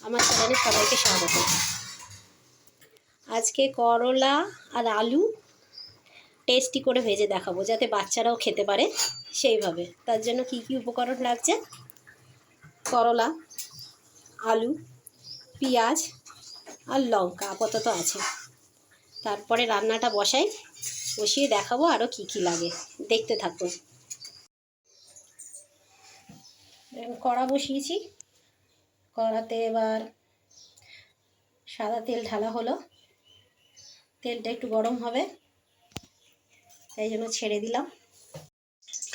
আমার চ্যানেলে সবাইকে স্বাগত। আজকে করলা আর আলু টেস্টি করে ভেজে দেখাবো, যাতে বাচ্চারাও খেতে পারে সেইভাবে। তার জন্য কি কি উপকরণ লাগছে: করলা, আলু, পেঁয়াজ আর লঙ্কা আপাতত আছে। তারপরে রান্নাটা বসিয়ে দেখাবো আরও কি কি লাগে, দেখতে থাকুন। কড়া বসিয়েছি, কড়াতে এবার সাদা তেল ঢালা হলো। তেলটা একটু গরম হবে, তাই জন্য ছেড়ে দিলাম।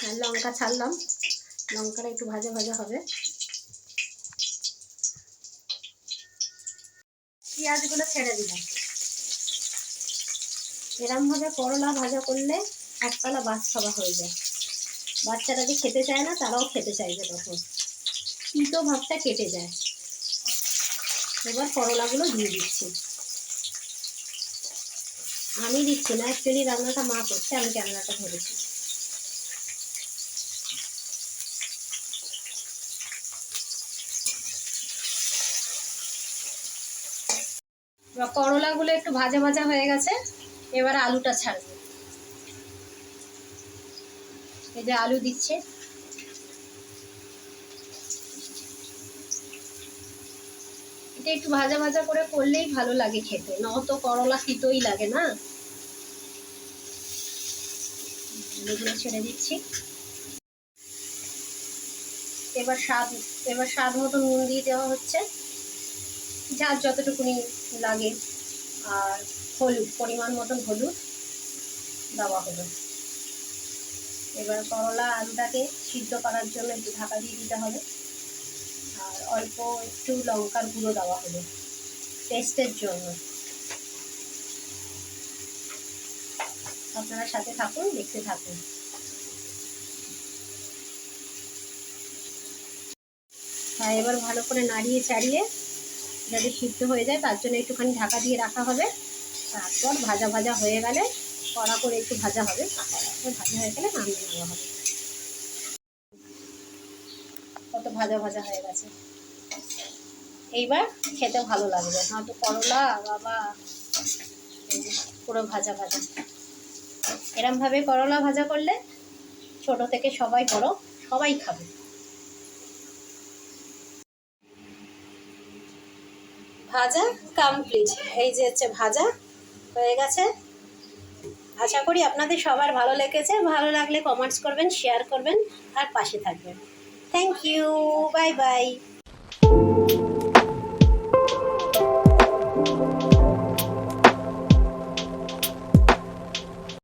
আর লঙ্কা ছাড়লাম, লঙ্কাটা একটু ভাজা ভাজা হবে। পেঁয়াজগুলো ছেড়ে দিলাম। এরমভাবে করলা ভাজা করলে একতলা বাস খাওয়া হয়ে যায়। বাচ্চারা যে খেতে চায় না, তারাও খেতে চাইবে, তখন তিতো ভাবটা কেটে যায়। এবার করলাগুলো দিয়ে দিচ্ছি। আমি দিচ্ছি না, অ্যাকচুয়ালি রান্নাটা মা করছে, আমি ক্যামেরাটা ধরেছি। করলাগুলো একটু ভাজা ভাজা হয়ে গেছে, এবার আলুটা ছাড়বে। এই যে আলু দিচ্ছে, এটা একটু ভাজা ভাজা করে করলেই ভালো লাগে খেতে, নয়তো করলা তিতোই লাগে না। আলুগুলো ছেড়ে দিচ্ছি। এবার স্বাদ মতো নুন দিয়ে দেওয়া হচ্ছে, যার যতটুকুনি লাগে। আর হলুদ, পরিমাণ মতন হলুদ দেওয়া হলো। এবার করলা আলুটাকে সিদ্ধ করার জন্য একটু ঢাকা দিয়ে দিতে হবে। আর অল্প একটু লঙ্কার গুঁড়ো দেওয়া হলো টেস্টের জন্য। আপনারা সাথে থাকুন, দেখতে থাকুন। হ্যাঁ, এবার ভালো করে নাড়িয়ে চাড়িয়ে যাতে সিদ্ধ হয়ে যায়, তার জন্য একটুখানি ঢাকা দিয়ে রাখা হবে। তারপর ভাজা ভাজা হয়ে গেলে, কড়া করে একটু ভাজা হবে, ভাজা হয়ে গেলে নামিয়ে নেওয়া হবে। কত ভাজা ভাজা হয়ে গেছে, এইবার খেতে ভালো লাগবে। নয়তো করলা বাবা পুরো ভাজা ভাজা। এরমভাবে করলা ভাজা করলে ছোট থেকে সবাই, বড় সবাই খাবে। ভাজা কমপ্লিট, এই যে হচ্ছে ভাজা হয়ে গেছে। আশা করি আপনাদের সবার ভালো লেগেছে। ভালো লাগলে কমেন্টস করবেন, শেয়ার করবেন আর পাশে থাকবেন। Thank you, bye by.